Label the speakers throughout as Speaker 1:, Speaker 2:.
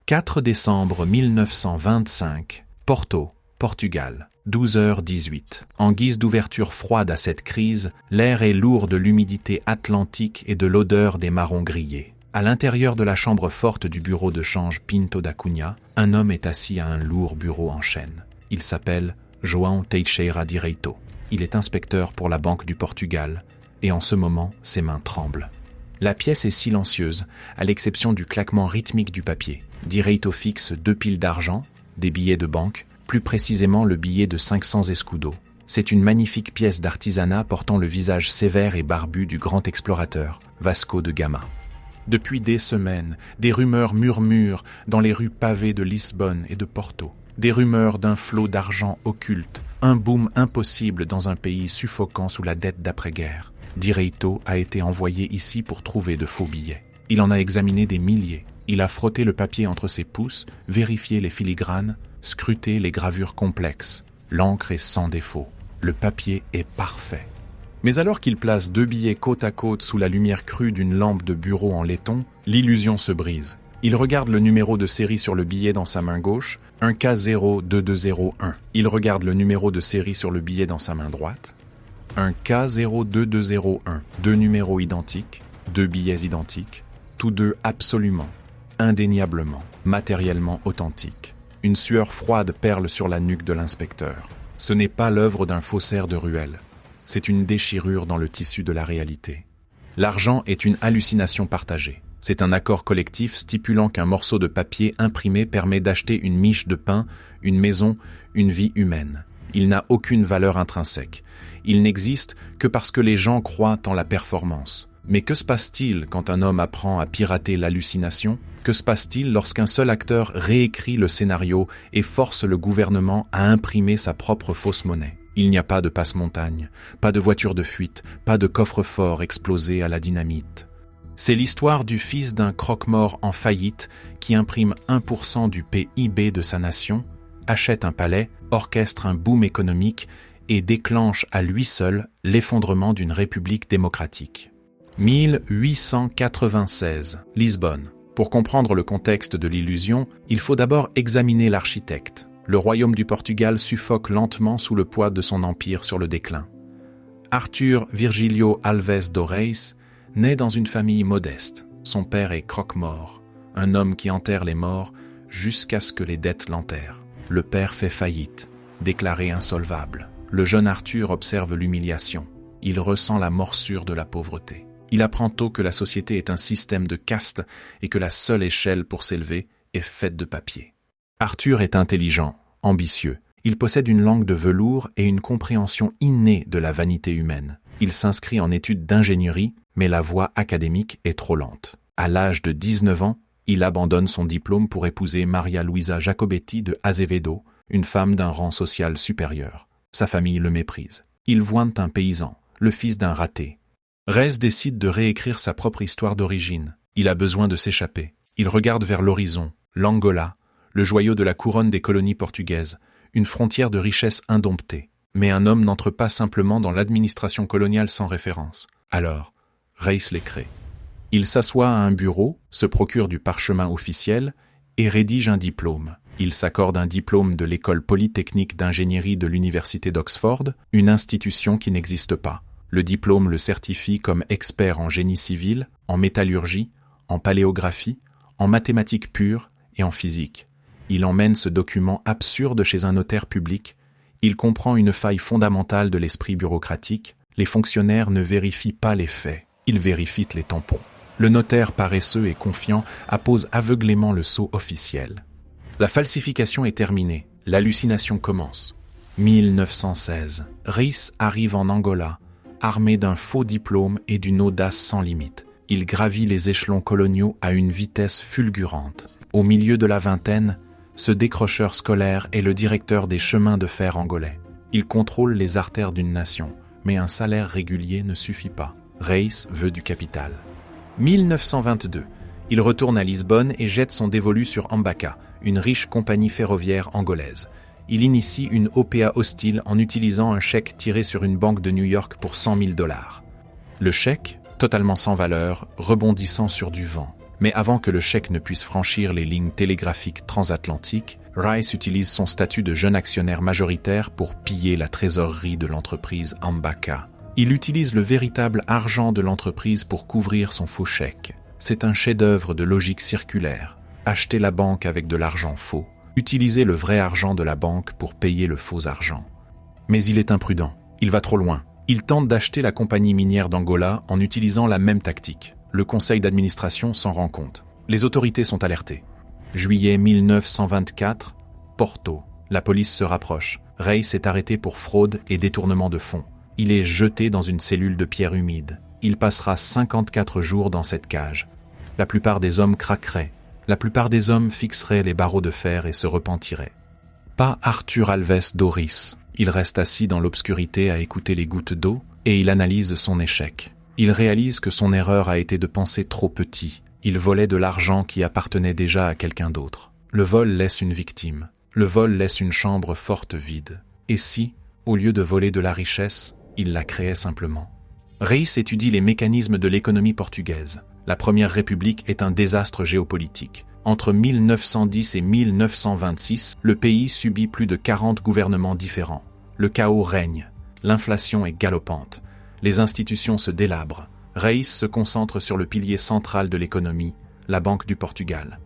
Speaker 1: 4 décembre 1925, Porto, Portugal, 12h18. En guise d'ouverture froide à cette crise, l'air est lourd de l'humidité atlantique et de l'odeur des marrons grillés. À l'intérieur de la chambre forte du bureau de change Pinto da Cunha, un homme est assis à un lourd bureau en chêne. Il s'appelle João Teixeira Direito. Il est inspecteur pour la Banque du Portugal et en ce moment, ses mains tremblent. La pièce est silencieuse, à l'exception du claquement rythmique du papier. Direito fixe 2 piles d'argent, des billets de banque, plus précisément le billet de 500 escudos. C'est une magnifique pièce d'artisanat portant le visage sévère et barbu du grand explorateur, Vasco de Gama. Depuis des semaines, des rumeurs murmurent dans les rues pavées de Lisbonne et de Porto. Des rumeurs d'un flot d'argent occulte, un boom impossible dans un pays suffocant sous la dette d'après-guerre. Direito a été envoyé ici pour trouver de faux billets. Il en a examiné des milliers. Il a frotté le papier entre ses pouces, vérifié les filigranes, scruté les gravures complexes. L'encre est sans défaut. Le papier est parfait. Mais alors qu'il place 2 billets côte à côte sous la lumière crue d'une lampe de bureau en laiton, l'illusion se brise. Il regarde le numéro de série sur le billet dans sa main gauche, un K02201. Il regarde le numéro de série sur le billet dans sa main droite, un K02201. 2 numéros identiques, 2 billets identiques, tous deux absolument, indéniablement, matériellement authentiques. Une sueur froide perle sur la nuque de l'inspecteur. Ce n'est pas l'œuvre d'un faussaire de ruelle. C'est une déchirure dans le tissu de la réalité. L'argent est une hallucination partagée. C'est un accord collectif stipulant qu'un morceau de papier imprimé permet d'acheter une miche de pain, une maison, une vie humaine. Il n'a aucune valeur intrinsèque. Il n'existe que parce que les gens croient en la performance. Mais que se passe-t-il quand un homme apprend à pirater l'hallucination ? Que se passe-t-il lorsqu'un seul acteur réécrit le scénario et force le gouvernement à imprimer sa propre fausse monnaie ? Il n'y a pas de passe-montagne, pas de voiture de fuite, pas de coffre-fort explosé à la dynamite. C'est l'histoire du fils d'un croque-mort en faillite qui imprime 1% du PIB de sa nation, achète un palais, orchestre un boom économique et déclenche à lui seul l'effondrement d'une république démocratique. 1896, Lisbonne. Pour comprendre le contexte de l'illusion, il faut d'abord examiner l'architecte. Le royaume du Portugal suffoque lentement sous le poids de son empire sur le déclin. Arthur Virgílio Alves do Reis naît dans une famille modeste. Son père est croque-mort, un homme qui enterre les morts jusqu'à ce que les dettes l'enterrent. Le père fait faillite, déclaré insolvable. Le jeune Arthur observe l'humiliation. Il ressent la morsure de la pauvreté. Il apprend tôt que la société est un système de castes et que la seule échelle pour s'élever est faite de papier. Arthur est intelligent, ambitieux. Il possède une langue de velours et une compréhension innée de la vanité humaine. Il s'inscrit en études d'ingénierie, mais la voie académique est trop lente. À l'âge de 19 ans, il abandonne son diplôme pour épouser Maria Luisa Jacobetti de Azevedo, une femme d'un rang social supérieur. Sa famille le méprise. Il voine un paysan, le fils d'un raté. Reis décide de réécrire sa propre histoire d'origine. Il a besoin de s'échapper. Il regarde vers l'horizon, l'Angola, le joyau de la couronne des colonies portugaises, une frontière de richesse indomptée. Mais un homme n'entre pas simplement dans l'administration coloniale sans référence. Alors, Reis les crée. Il s'assoit à un bureau, se procure du parchemin officiel et rédige un diplôme. Il s'accorde un diplôme de l'école polytechnique d'ingénierie de l'université d'Oxford, une institution qui n'existe pas. Le diplôme le certifie comme expert en génie civil, en métallurgie, en paléographie, en mathématiques pures et en physique. Il emmène ce document absurde chez un notaire public. Il comprend une faille fondamentale de l'esprit bureaucratique. Les fonctionnaires ne vérifient pas les faits, ils vérifient les tampons. Le notaire paresseux et confiant appose aveuglément le sceau officiel. La falsification est terminée, l'hallucination commence. 1916, Reis arrive en Angola, armé d'un faux diplôme et d'une audace sans limite. Il gravit les échelons coloniaux à une vitesse fulgurante. Au milieu de la vingtaine, ce décrocheur scolaire est le directeur des chemins de fer angolais. Il contrôle les artères d'une nation, mais un salaire régulier ne suffit pas. Reis veut du capital. 1922, il retourne à Lisbonne et jette son dévolu sur Ambaca, une riche compagnie ferroviaire angolaise. Il initie une OPA hostile en utilisant un chèque tiré sur une banque de New York pour $100 000. Le chèque, totalement sans valeur, rebondissant sur du vent. Mais avant que le chèque ne puisse franchir les lignes télégraphiques transatlantiques, Rice utilise son statut de jeune actionnaire majoritaire pour piller la trésorerie de l'entreprise Ambaka. Il utilise le véritable argent de l'entreprise pour couvrir son faux chèque. C'est un chef-d'œuvre de logique circulaire. Acheter la banque avec de l'argent faux. Utiliser le vrai argent de la banque pour payer le faux argent. Mais il est imprudent. Il va trop loin. Il tente d'acheter la compagnie minière d'Angola en utilisant la même tactique. Le conseil d'administration s'en rend compte. Les autorités sont alertées. Juillet 1924, Porto. La police se rapproche. Reis est arrêté pour fraude et détournement de fonds. Il est jeté dans une cellule de pierre humide. Il passera 54 jours dans cette cage. La plupart des hommes craqueraient. La plupart des hommes fixeraient les barreaux de fer et se repentiraient. Pas Arthur Alves Doris. Il reste assis dans l'obscurité à écouter les gouttes d'eau et il analyse son échec. Il réalise que son erreur a été de penser trop petit. Il volait de l'argent qui appartenait déjà à quelqu'un d'autre. Le vol laisse une victime. Le vol laisse une chambre forte vide. Et si, au lieu de voler de la richesse, il la créait simplement? Reis étudie les mécanismes de l'économie portugaise. La Première République est un désastre géopolitique. Entre 1910 et 1926, le pays subit plus de 40 gouvernements différents. Le chaos règne. L'inflation est galopante. Les institutions se délabrent. Reis se concentre sur le pilier central de l'économie, la Banque du Portugal.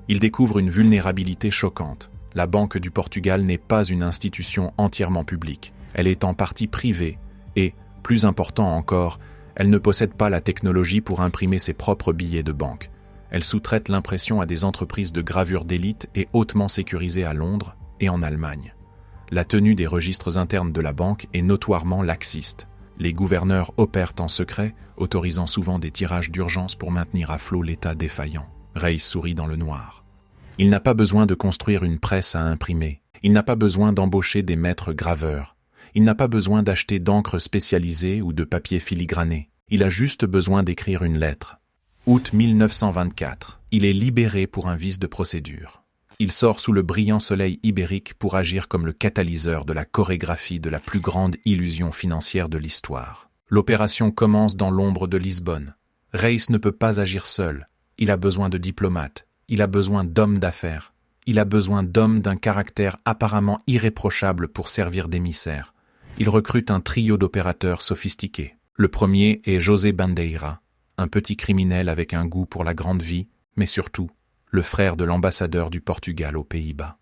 Speaker 1: Il découvre une vulnérabilité choquante. La Banque du Portugal n'est pas une institution entièrement publique. Elle est en partie privée et, plus important encore, elle ne possède pas la technologie pour imprimer ses propres billets de banque. Elle sous-traite l'impression à des entreprises de gravure d'élite et hautement sécurisées à Londres et en Allemagne. La tenue des registres internes de la banque est notoirement laxiste. Les gouverneurs opèrent en secret, autorisant souvent des tirages d'urgence pour maintenir à flot l'État défaillant. Reis sourit dans le noir. Il n'a pas besoin de construire une presse à imprimer. Il n'a pas besoin d'embaucher des maîtres graveurs. Il n'a pas besoin d'acheter d'encre spécialisée ou de papier filigrané. Il a juste besoin d'écrire une lettre. Août 1924. Il est libéré pour un vice de procédure. Il sort sous le brillant soleil ibérique pour agir comme le catalyseur de la chorégraphie de la plus grande illusion financière de l'histoire. L'opération commence dans l'ombre de Lisbonne. Reis ne peut pas agir seul. Il a besoin de diplomates. Il a besoin d'hommes d'affaires. Il a besoin d'hommes d'un caractère apparemment irréprochable pour servir d'émissaire. Il recrute un trio d'opérateurs sophistiqués. Le premier est José Bandeira, un petit criminel avec un goût pour la grande vie, mais surtout, le frère de l'ambassadeur du Portugal aux Pays-Bas.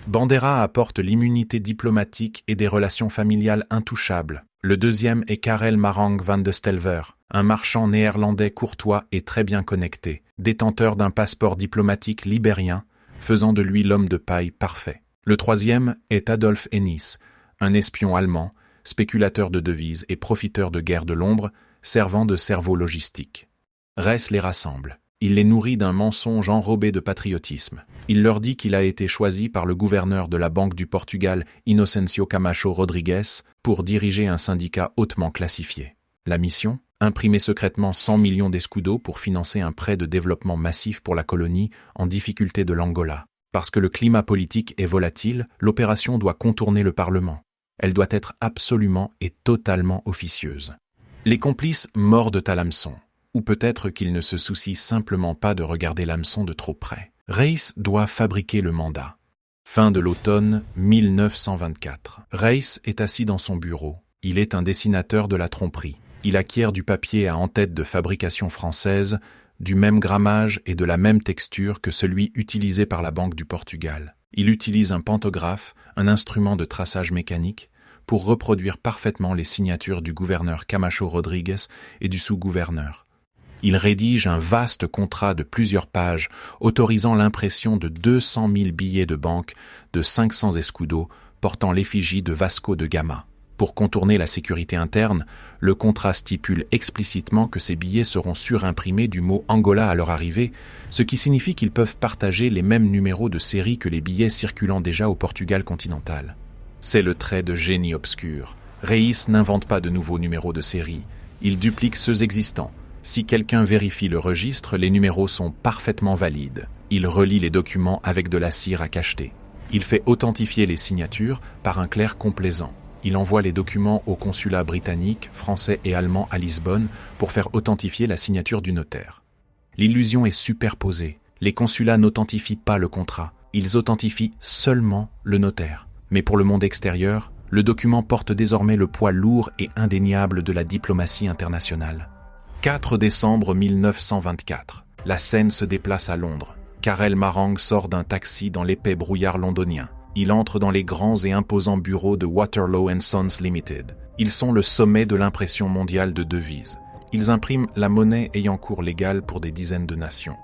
Speaker 1: Bandeira apporte l'immunité diplomatique et des relations familiales intouchables. Le deuxième est Karel Marang van de Stelver, un marchand néerlandais courtois et très bien connecté, détenteur d'un passeport diplomatique libérien, faisant de lui l'homme de paille parfait. Le troisième est Adolf Hennis, un espion allemand, spéculateur de devises et profiteur de guerre de l'ombre, servant de cerveau logistique. Reis les rassemble. Il les nourrit d'un mensonge enrobé de patriotisme. Il leur dit qu'il a été choisi par le gouverneur de la Banque du Portugal, Inocencio Camacho Rodrigues, pour diriger un syndicat hautement classifié. La mission ? Imprimer secrètement 100 millions d'escudos pour financer un prêt de développement massif pour la colonie en difficulté de l'Angola. Parce que le climat politique est volatile, l'opération doit contourner le Parlement. Elle doit être absolument et totalement officieuse. Les complices mordent à l'hameçon. Ou peut-être qu'ils ne se soucient simplement pas de regarder l'hameçon de trop près. Reis doit fabriquer le mandat. Fin de l'automne 1924. Reis est assis dans son bureau. Il est un dessinateur de la tromperie. Il acquiert du papier à en-tête de fabrication française, du même grammage et de la même texture que celui utilisé par la Banque du Portugal. Il utilise un pantographe, un instrument de traçage mécanique, pour reproduire parfaitement les signatures du gouverneur Camacho Rodrigues et du sous-gouverneur. Il rédige un vaste contrat de plusieurs pages autorisant l'impression de 200 000 billets de banque de 500 escudos portant l'effigie de Vasco de Gama. Pour contourner la sécurité interne, le contrat stipule explicitement que ces billets seront surimprimés du mot Angola à leur arrivée, ce qui signifie qu'ils peuvent partager les mêmes numéros de série que les billets circulant déjà au Portugal continental. C'est le trait de génie obscur. Reis n'invente pas de nouveaux numéros de série. Il duplique ceux existants. Si quelqu'un vérifie le registre, les numéros sont parfaitement valides. Il relie les documents avec de la cire à cacheter. Il fait authentifier les signatures par un clerc complaisant. Il envoie les documents au consulat britannique, français et allemand à Lisbonne pour faire authentifier la signature du notaire. L'illusion est superposée. Les consulats n'authentifient pas le contrat. Ils authentifient seulement le notaire. Mais pour le monde extérieur, le document porte désormais le poids lourd et indéniable de la diplomatie internationale. 4 décembre 1924. La scène se déplace à Londres. Karel Marang sort d'un taxi dans l'épais brouillard londonien. Il entre dans les grands et imposants bureaux de Waterloo & Sons Limited. Ils sont le sommet de l'impression mondiale de devises. Ils impriment la monnaie ayant cours légal pour des dizaines de nations.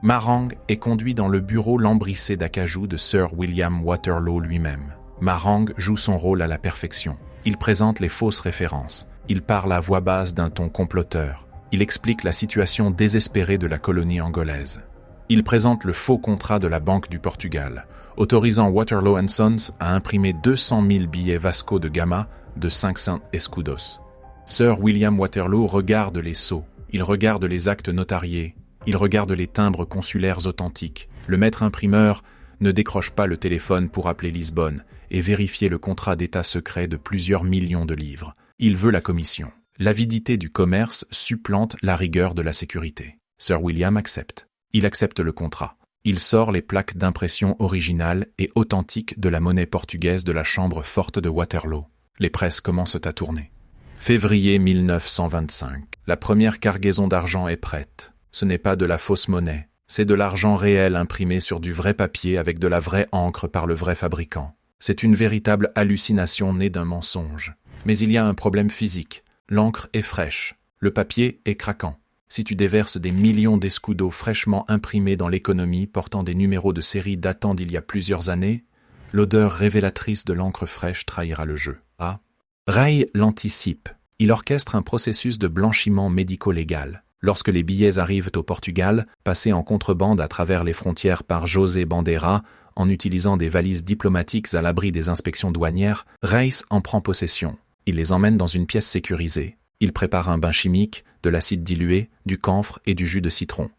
Speaker 1: Marang est conduit dans le bureau lambrissé d'acajou de Sir William Waterloo lui-même. Marang joue son rôle à la perfection. Il présente les fausses références. Il parle à voix basse d'un ton comploteur. Il explique la situation désespérée de la colonie angolaise. Il présente le faux contrat de la Banque du Portugal, autorisant Waterloo & Sons à imprimer 200 000 billets Vasco de Gama de 500 escudos. Sir William Waterloo regarde les sceaux, il regarde les actes notariés, il regarde les timbres consulaires authentiques. Le maître imprimeur ne décroche pas le téléphone pour appeler Lisbonne et vérifier le contrat d'état secret de plusieurs millions de livres. Il veut la commission. L'avidité du commerce supplante la rigueur de la sécurité. Sir William accepte. Il accepte le contrat. Il sort les plaques d'impression originales et authentiques de la monnaie portugaise de la chambre forte de Waterloo. Les presses commencent à tourner. Février 1925. La première cargaison d'argent est prête. Ce n'est pas de la fausse monnaie. C'est de l'argent réel imprimé sur du vrai papier avec de la vraie encre par le vrai fabricant. C'est une véritable hallucination née d'un mensonge. Mais il y a un problème physique. L'encre est fraîche. Le papier est craquant. Si tu déverses des millions d'escudos fraîchement imprimés dans l'économie portant des numéros de série datant d'il y a plusieurs années, l'odeur révélatrice de l'encre fraîche trahira le jeu. Ah. Ray l'anticipe. Il orchestre un processus de blanchiment médico-légal. Lorsque les billets arrivent au Portugal, passés en contrebande à travers les frontières par José Bandeira, en utilisant des valises diplomatiques à l'abri des inspections douanières, Reis en prend possession. Il les emmène dans une pièce sécurisée. Il prépare un bain chimique, de l'acide dilué, du camphre et du jus de citron.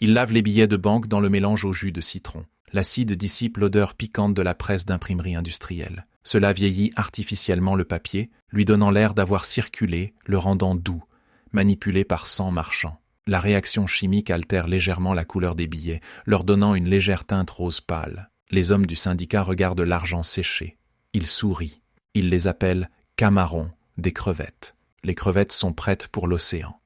Speaker 1: Il lave les billets de banque dans le mélange au jus de citron. L'acide dissipe l'odeur piquante de la presse d'imprimerie industrielle. Cela vieillit artificiellement le papier, lui donnant l'air d'avoir circulé, le rendant doux, manipulé par 100 marchands. La réaction chimique altère légèrement la couleur des billets, leur donnant une légère teinte rose pâle. Les hommes du syndicat regardent l'argent sécher. Ils sourient. Ils les appellent camarons, des crevettes. Les crevettes sont prêtes pour l'océan.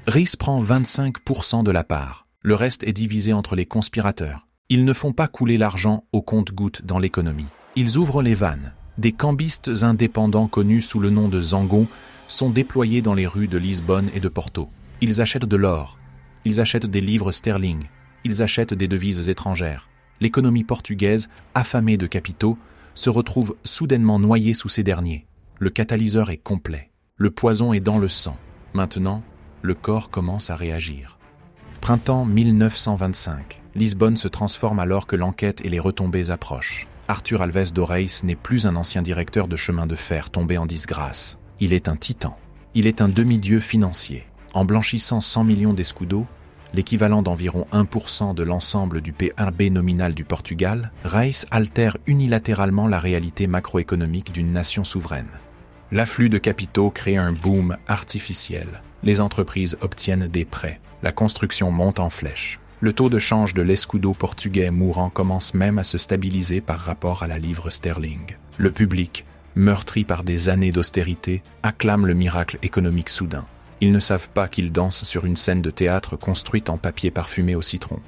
Speaker 1: Rhys prend 25% de la part. Le reste est divisé entre les conspirateurs. Ils ne font pas couler l'argent au compte-gouttes dans l'économie. Ils ouvrent les vannes. Des cambistes indépendants connus sous le nom de Zangon sont déployés dans les rues de Lisbonne et de Porto. Ils achètent de l'or. Ils achètent des livres sterling. Ils achètent des devises étrangères. L'économie portugaise, affamée de capitaux, se retrouve soudainement noyée sous ces derniers. Le catalyseur est complet. Le poison est dans le sang. Maintenant, le corps commence à réagir. Printemps 1925. Lisbonne se transforme alors que l'enquête et les retombées approchent. Arthur Alves de Reis n'est plus un ancien directeur de chemin de fer tombé en disgrâce. Il est un titan. Il est un demi-dieu financier. En blanchissant 100 millions d'escudos, l'équivalent d'environ 1% de l'ensemble du PIB nominal du Portugal, Reis altère unilatéralement la réalité macroéconomique d'une nation souveraine. L'afflux de capitaux crée un boom artificiel. Les entreprises obtiennent des prêts. La construction monte en flèche. Le taux de change de l'escudo portugais mourant commence même à se stabiliser par rapport à la livre sterling. Le public, meurtri par des années d'austérité, acclame le miracle économique soudain. Ils ne savent pas qu'ils dansent sur une scène de théâtre construite en papier parfumé au citron.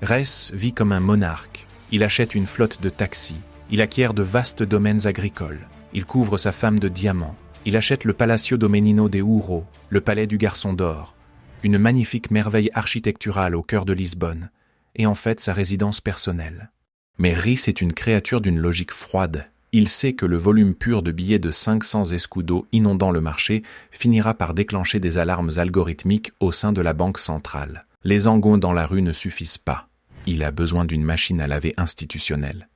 Speaker 1: Reis vit comme un monarque. Il achète une flotte de taxis. Il acquiert de vastes domaines agricoles. Il couvre sa femme de diamants. Il achète le Palacio Domenino de Ouro, le palais du Garçon d'Or, une magnifique merveille architecturale au cœur de Lisbonne, et en fait sa résidence personnelle. Mais Rhys est une créature d'une logique froide. Il sait que le volume pur de billets de 500 escudos inondant le marché finira par déclencher des alarmes algorithmiques au sein de la banque centrale. Les angons dans la rue ne suffisent pas. Il a besoin d'une machine à laver institutionnelle.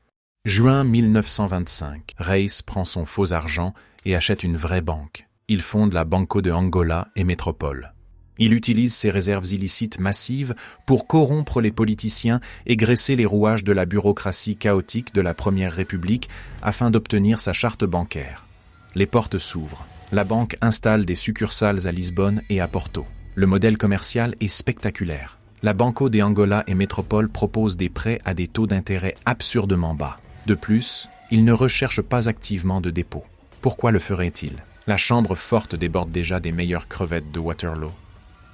Speaker 1: Juin 1925, Reis prend son faux argent et achète une vraie banque. Il fonde la Banco de Angola et Métropole. Il utilise ses réserves illicites massives pour corrompre les politiciens et graisser les rouages de la bureaucratie chaotique de la Première République afin d'obtenir sa charte bancaire. Les portes s'ouvrent. La banque installe des succursales à Lisbonne et à Porto. Le modèle commercial est spectaculaire. La Banco de Angola et Métropole proposent des prêts à des taux d'intérêt absurdement bas. De plus, ils ne recherchent pas activement de dépôt. Pourquoi le ferait-il? La chambre forte déborde déjà des meilleures crevettes de Waterloo.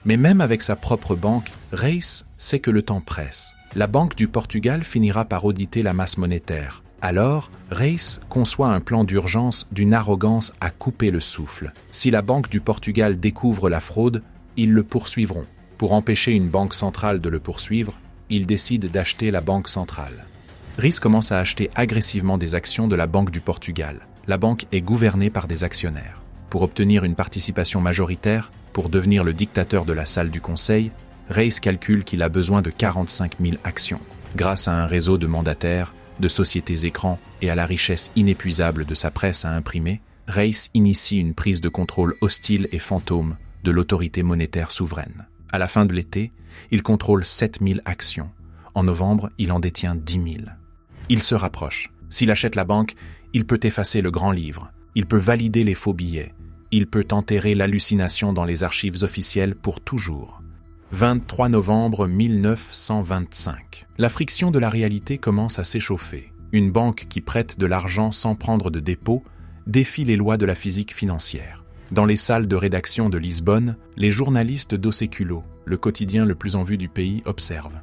Speaker 1: Mais même avec sa propre banque, Reis sait que le temps presse. La Banque du Portugal finira par auditer la masse monétaire. Alors, Reis conçoit un plan d'urgence d'une arrogance à couper le souffle. Si la Banque du Portugal découvre la fraude, ils le poursuivront. Pour empêcher une banque centrale de le poursuivre, il décide d'acheter la banque centrale. Reis commence à acheter agressivement des actions de la Banque du Portugal. La banque est gouvernée par des actionnaires. Pour obtenir une participation majoritaire, pour devenir le dictateur de la salle du conseil, Reis calcule qu'il a besoin de 45 000 actions. Grâce à un réseau de mandataires, de sociétés écrans et à la richesse inépuisable de sa presse à imprimer, Reis initie une prise de contrôle hostile et fantôme de l'autorité monétaire souveraine. À la fin de l'été, il contrôle 7 000 actions. En novembre, il en détient 10 000. Il se rapproche. S'il achète la banque, il peut effacer le grand livre. Il peut valider les faux billets. Il peut enterrer l'hallucination dans les archives officielles pour toujours. 23 novembre 1925. La friction de la réalité commence à s'échauffer. Une banque qui prête de l'argent sans prendre de dépôt défie les lois de la physique financière. Dans les salles de rédaction de Lisbonne, les journalistes d'O Século, le quotidien le plus en vue du pays, observent.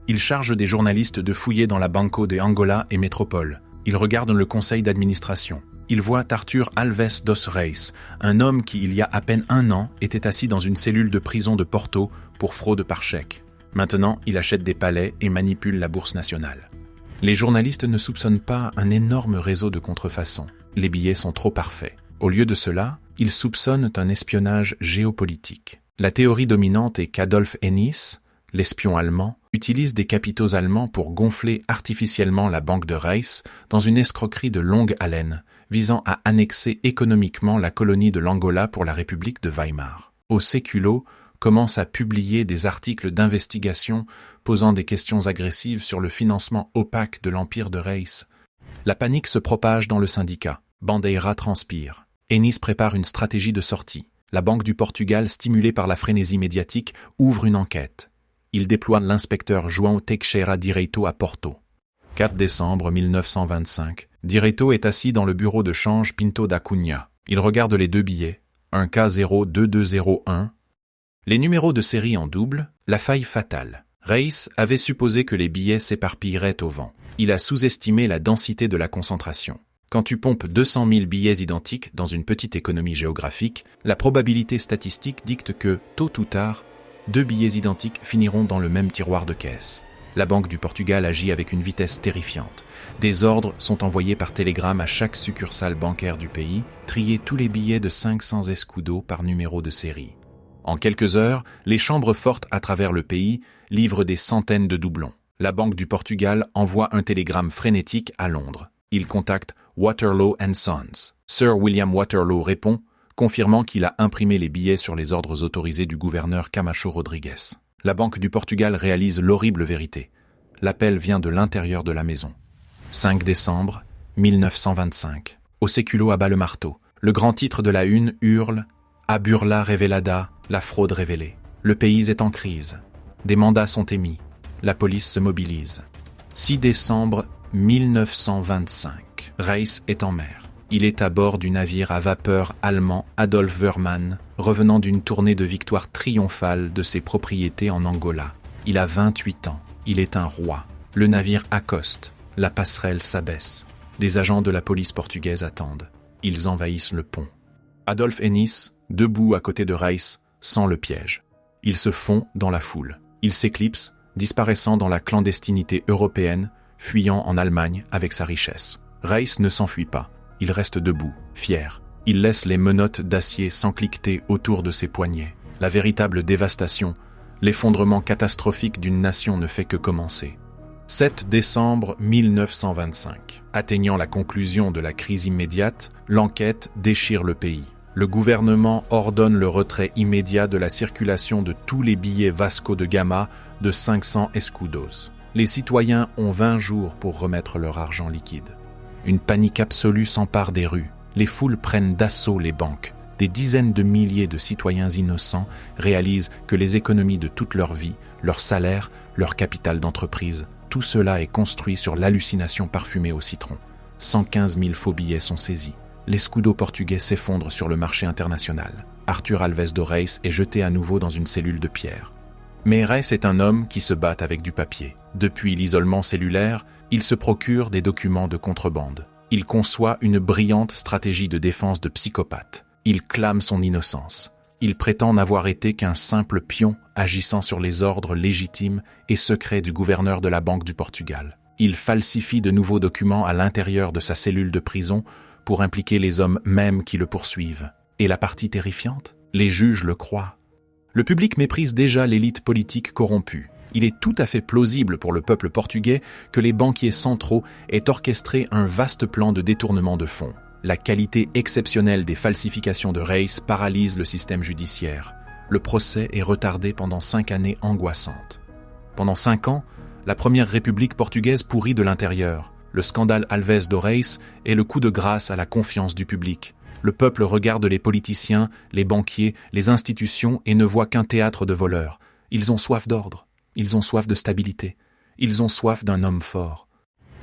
Speaker 1: Ils chargent des journalistes de fouiller dans la Banco de Angola et Métropole. Ils regardent le conseil d'administration. Ils voient Arthur Alves dos Reis, un homme qui, il y a à peine 1 an, était assis dans une cellule de prison de Porto pour fraude par chèque. Maintenant, il achète des palais et manipule la bourse nationale. Les journalistes ne soupçonnent pas un énorme réseau de contrefaçons. Les billets sont trop parfaits. Au lieu de cela, ils soupçonnent un espionnage géopolitique. La théorie dominante est qu'Adolf Hennis, l'espion allemand, utilise des capitaux allemands pour gonfler artificiellement la banque de Reis dans une escroquerie de longue haleine, visant à annexer économiquement la colonie de l'Angola pour la République de Weimar. Au Século commence à publier des articles d'investigation posant des questions agressives sur le financement opaque de l'empire de Reis. La panique se propage dans le syndicat. Bandeira transpire. Hennis prépare une stratégie de sortie. La Banque du Portugal, stimulée par la frénésie médiatique, ouvre une enquête. Il déploie l'inspecteur João Teixeira Direito à Porto. 4 décembre 1925. Direito est assis dans le bureau de change Pinto da Cunha. Il regarde les 2 billets, un K02201. Les numéros de série en double, la faille fatale. Reis avait supposé que les billets s'éparpilleraient au vent. Il a sous-estimé la densité de la concentration. Quand tu pompes 200 000 billets identiques dans une petite économie géographique, la probabilité statistique dicte que, tôt ou tard, 2 billets identiques finiront dans le même tiroir de caisse. La Banque du Portugal agit avec une vitesse terrifiante. Des ordres sont envoyés par télégramme à chaque succursale bancaire du pays, trier tous les billets de 500 escudos par numéro de série. En quelques heures, les chambres fortes à travers le pays livrent des centaines de doublons. La Banque du Portugal envoie un télégramme frénétique à Londres. Il contacte Waterloo & Sons. Sir William Waterloo répond, confirmant qu'il a imprimé les billets sur les ordres autorisés du gouverneur Camacho Rodrigues. La Banque du Portugal réalise l'horrible vérité. L'appel vient de l'intérieur de la maison. 5 décembre 1925. Au Século abat le marteau. Le grand titre de la une hurle « A burla revelada, la fraude révélée ». Le pays est en crise. Des mandats sont émis. La police se mobilise. 6 décembre 1925. Reis est en mer. Il est à bord du navire à vapeur allemand Adolf Wörmann, revenant d'une tournée de victoire triomphale de ses propriétés en Angola. Il a 28 ans. Il est un roi. Le navire accoste. La passerelle s'abaisse. Des agents de la police portugaise attendent. Ils envahissent le pont. Adolf Hennis, debout à côté de Reis, sent le piège. Il se fond dans la foule. Il s'éclipse, disparaissant dans la clandestinité européenne, fuyant en Allemagne avec sa richesse. Reis ne s'enfuit pas. Il reste debout, fier. Il laisse les menottes d'acier s'encliqueter autour de ses poignets. La véritable dévastation, l'effondrement catastrophique d'une nation ne fait que commencer. 7 décembre 1925. Atteignant la conclusion de la crise immédiate, l'enquête déchire le pays. Le gouvernement ordonne le retrait immédiat de la circulation de tous les billets Vasco de Gama de 500 escudos. Les citoyens ont 20 jours pour remettre leur argent liquide. Une panique absolue s'empare des rues. Les foules prennent d'assaut les banques. des dizaines de milliers de citoyens innocents réalisent que les économies de toute leur vie, leur salaire, leur capital d'entreprise, tout cela est construit sur l'hallucination parfumée au citron. 115 000 faux billets sont saisis. L'escudo portugais s'effondre sur le marché international. Arthur Alves do Reis est jeté à nouveau dans une cellule de pierre. Mais Reis est un homme qui se bat avec du papier. Depuis l'isolement cellulaire, il se procure des documents de contrebande. Il conçoit une brillante stratégie de défense de psychopathe. Il clame son innocence. Il prétend n'avoir été qu'un simple pion agissant sur les ordres légitimes et secrets du gouverneur de la Banque du Portugal. Il falsifie de nouveaux documents à l'intérieur de sa cellule de prison pour impliquer les hommes mêmes qui le poursuivent. Et la partie terrifiante? Les juges le croient. Le public méprise déjà l'élite politique corrompue. Il est tout à fait plausible pour le peuple portugais que les banquiers centraux aient orchestré un vaste plan de détournement de fonds. La qualité exceptionnelle des falsifications de Reis paralyse le système judiciaire. Le procès est retardé pendant 5 années angoissantes. Pendant 5 ans, la première république portugaise pourrit de l'intérieur. Le scandale Alves do Reis est le coup de grâce à la confiance du public. Le peuple regarde les politiciens, les banquiers, les institutions et ne voit qu'un théâtre de voleurs. Ils ont soif d'ordre, ils ont soif de stabilité, ils ont soif d'un homme fort.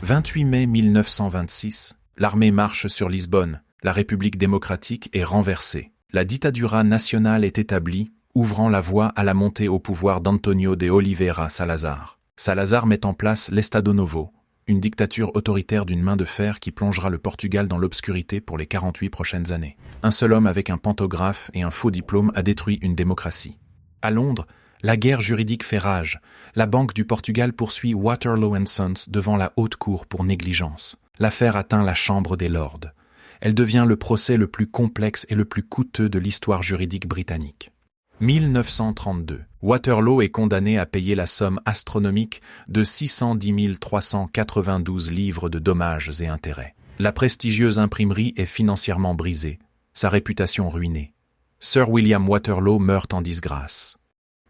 Speaker 1: 28 mai 1926, l'armée marche sur Lisbonne, la République démocratique est renversée. La dictadura nationale est établie, ouvrant la voie à la montée au pouvoir d'Antonio de Oliveira Salazar. Salazar met en place l'Estado Novo, une dictature autoritaire d'une main de fer qui plongera le Portugal dans l'obscurité pour les 48 prochaines années. Un seul homme avec un pantographe et un faux diplôme a détruit une démocratie. À Londres, la guerre juridique fait rage. La Banque du Portugal poursuit Waterloo & Sons devant la haute cour pour négligence. L'affaire atteint la Chambre des Lords. Elle devient le procès le plus complexe et le plus coûteux de l'histoire juridique britannique. 1932. Waterloo est condamné à payer la somme astronomique de 610 392 livres de dommages et intérêts. La prestigieuse imprimerie est financièrement brisée, sa réputation ruinée. Sir William Waterloo meurt en disgrâce.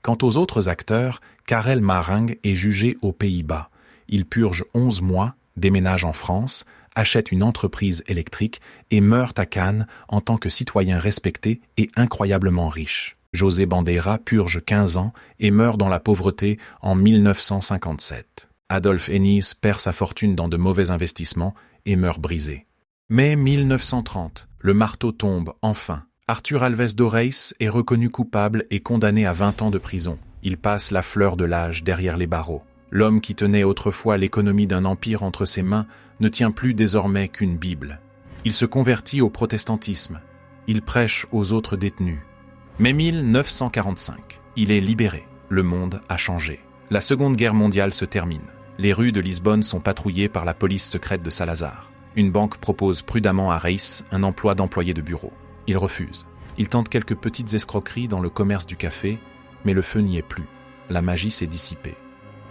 Speaker 1: Quant aux autres acteurs, Karel Marang est jugé aux Pays-Bas. Il purge 11 mois, déménage en France, achète une entreprise électrique et meurt à Cannes en tant que citoyen respecté et incroyablement riche. José Bandeira purge 15 ans et meurt dans la pauvreté en 1957. Adolf Hennies perd sa fortune dans de mauvais investissements et meurt brisé. Mai 1930, le marteau tombe enfin. Arthur Alves do Reis est reconnu coupable et condamné à 20 ans de prison. Il passe la fleur de l'âge derrière les barreaux. L'homme qui tenait autrefois l'économie d'un empire entre ses mains ne tient plus désormais qu'une Bible. Il se convertit au protestantisme. Il prêche aux autres détenus. Mais 1945, il est libéré. Le monde a changé. La Seconde Guerre mondiale se termine. Les rues de Lisbonne sont patrouillées par la police secrète de Salazar. Une banque propose prudemment à Reis un emploi d'employé de bureau. Il refuse. Il tente quelques petites escroqueries dans le commerce du café, mais le feu n'y est plus. La magie s'est dissipée.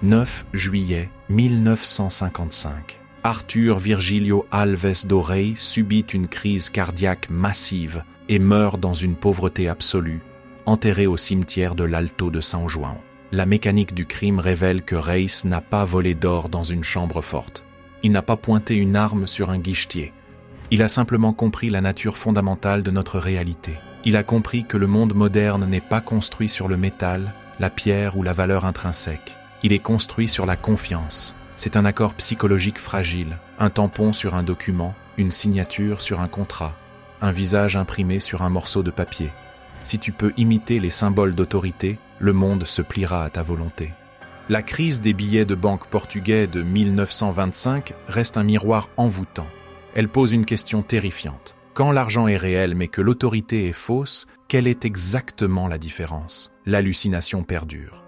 Speaker 1: 9 juillet 1955. Arthur Virgílio Alves do Reis subit une crise cardiaque massive et meurt dans une pauvreté absolue, enterré au cimetière de l'Alto de São João. La mécanique du crime révèle que Reis n'a pas volé d'or dans une chambre forte. Il n'a pas pointé une arme sur un guichetier. Il a simplement compris la nature fondamentale de notre réalité. Il a compris que le monde moderne n'est pas construit sur le métal, la pierre ou la valeur intrinsèque. Il est construit sur la confiance. C'est un accord psychologique fragile, un tampon sur un document, une signature sur un contrat, un visage imprimé sur un morceau de papier. Si tu peux imiter les symboles d'autorité, le monde se pliera à ta volonté. La crise des billets de banque portugais de 1925 reste un miroir envoûtant. Elle pose une question terrifiante. Quand l'argent est réel mais que l'autorité est fausse, quelle est exactement la différence? L'hallucination perdure.